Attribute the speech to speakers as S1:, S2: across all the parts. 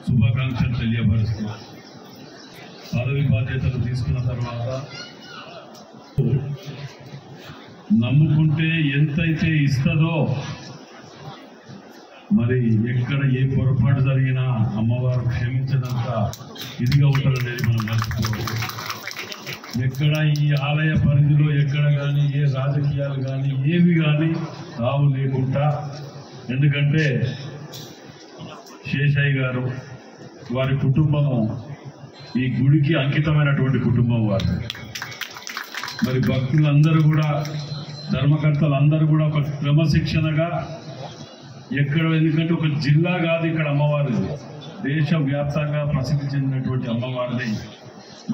S1: శుభాకాంక్షలు తెలియపరుస్తూ పదవి బాధ్యతలు తీసుకున్న తర్వాత నమ్ముకుంటే ఎంతైతే ఇస్తుందో మరి ఎక్కడ ఏ పొరపాటు జరిగినా అమ్మవారు క్షమించడంత ఇదిగా ఉంటారనేది మనం మర్చిపోవాలి. ఎక్కడ ఈ ఆలయ పరిధిలో ఎక్కడ కానీ ఏ రాజకీయాలు కానీ ఏవి కానీ రావు లేకుండా, ఎందుకంటే శేషయ్య గారు వారి కుటుంబము ఈ గుడికి అంకితమైనటువంటి కుటుంబం వారు. మరి భక్తులందరూ కూడా ధర్మకర్తలందరూ కూడా ఒక క్రమశిక్షణగా ఎక్కడ, ఎందుకంటే ఒక జిల్లా కాదు ఇక్కడ అమ్మవారిది, దేశవ్యాప్తంగా ప్రసిద్ధి చెందినటువంటి అమ్మవారిని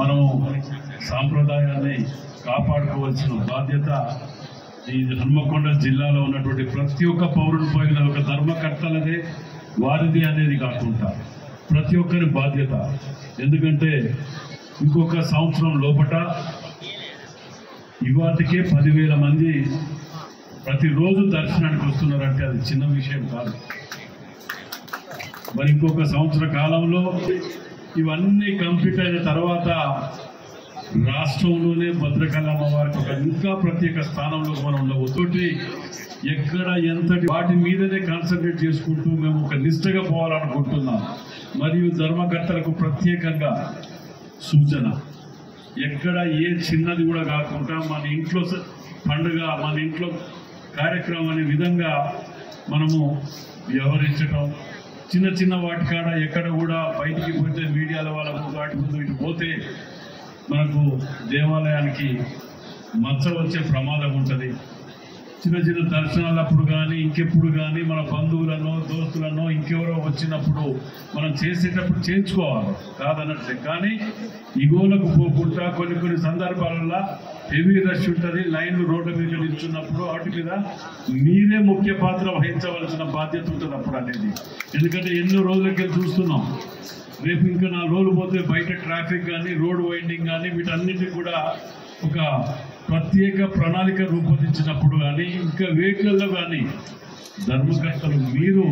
S1: మనము సాంప్రదాయాన్ని కాపాడుకోవాల్సిన బాధ్యత ఈ హన్మకొండ జిల్లాలో ఉన్నటువంటి ప్రతి ఒక్క పౌరుని పైన ఒక ధర్మకర్తలదే వారిది అనేది కాకుండా ప్రతి ఒక్కరి బాధ్యత. ఎందుకంటే ఇంకొక సంవత్సరం లోపట ఇవాటికే 10,000 మంది ప్రతిరోజు దర్శనానికి వస్తున్నారంటే అది చిన్న విషయం కాదు. మరి ఇంకొక సంవత్సర కాలంలో ఇవన్నీ కంప్లీట్ అయిన తర్వాత రాష్ట్రంలోనే భద్రకాళి అమ్మవారికి ఒక ఇంకా ప్రత్యేక స్థానంలో మనం ఉండబోతోటి ఎక్కడ ఎంతటి వాటి మీదనే కాన్సన్ట్రేట్ చేసుకుంటూ మేము ఒక నిష్ఠగా పోవాలనుకుంటున్నాం. మరియు ధర్మకర్తలకు ప్రత్యేకంగా సూచన, ఎక్కడ ఏ చిన్నది కూడా కాకుండా మన ఇంట్లో పండుగ, మన ఇంట్లో కార్యక్రమం అనే విధంగా మనము వ్యవహరించడం, చిన్న చిన్న వాటి కాడ ఎక్కడ కూడా బయటికి పోతే మీడియాల వాళ్ళకు వాటి ముందు ఇటు పోతే మనకు దేవాలయానికి మచ్చ వచ్చే ప్రమాదం ఉంటుంది. చిన్న చిన్న దర్శనాలప్పుడు కానీ ఇంకెప్పుడు కానీ మన బంధువులను దోస్తులను ఇంకెవరో వచ్చినప్పుడు మనం చేసేటప్పుడు చేయించుకోవాలి కాదన్నట్లే. కానీ ఇగోలకు పోకుండా కొన్ని సందర్భాలలో హెవీ రష్ ఉంటుంది, లైన్లు రోడ్డు మీద నిల్చున్నప్పుడు వాటి మీద మీరే ముఖ్య పాత్ర వహించవలసిన బాధ్యత ఉంటుంది అప్పుడు అనేది. ఎందుకంటే ఎన్నో రోజులకి చూస్తున్నాం, రేపు ఇంకా 4 రోజులు పోతే బయట ట్రాఫిక్ కానీ రోడ్ వైండింగ్ కానీ వీటన్నిటికీ కూడా ఒక ప్రత్యేక ప్రణాళిక రూపొందించినప్పుడు కానీ ఇంకా వెహికల్లో కానీ ధర్మకర్తలు మీరు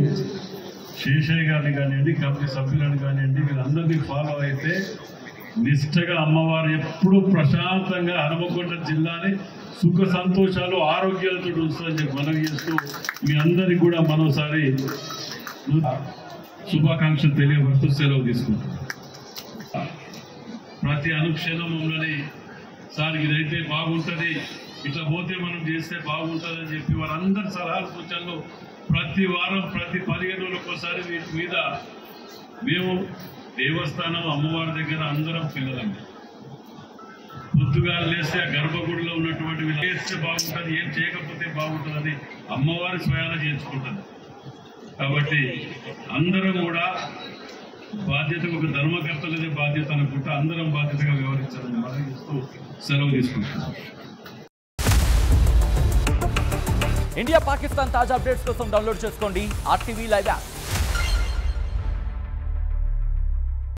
S1: శేషయ్య గారిని కానివ్వండి, కమిటీ సభ్యులను కానివ్వండి, వీళ్ళందరినీ ఫాలో అయితే నిష్ఠగా అమ్మవారు ఎప్పుడూ ప్రశాంతంగా హనుమకొండ జిల్లాని సుఖ సంతోషాలు ఆరోగ్యాలతో ఉంచుతుందని చెప్పి మనవి చేస్తూ మీ అందరికీ కూడా మరోసారి శుభాకాంక్షలు తెలియపరుస్తూ సెలవు తీసుకుంటాం. ప్రతి అనుక్షణం మమ్మల్ని సార్ ఇదైతే బాగుంటుంది, ఇట్లా పోతే మనం చేస్తే బాగుంటుంది అని చెప్పి వారందరి సలహాలు సూచనలు ప్రతి వారం ప్రతి 15 రోజులకోసారి వీటి మీద మేము దేవస్థానం అమ్మవారి దగ్గర అందరం పిల్లలం పొద్దుగా లేస్తే ఆ గర్భగుడిలో ఉన్నటువంటి చేస్తే బాగుంటుంది, ఏం చేయకపోతే బాగుంటుందని అమ్మవారి స్వయాన చేర్చుకుంటుంది. కాబట్టి అందరం కూడా బాధ్యతకు ఒక ధర్మకర్తలదే బాధ్యత అనుకుంటా అందరం బాధ్యతగా వ్యవహరించాలని మనం ఇస్తూ సెలవు తీసుకుంటున్నాం.
S2: ఇండియా పాకిస్తాన్ తాజా అప్డేట్స్ కోసం డౌన్లోడ్ చేసుకోండి RTV లైవ్ యాప్.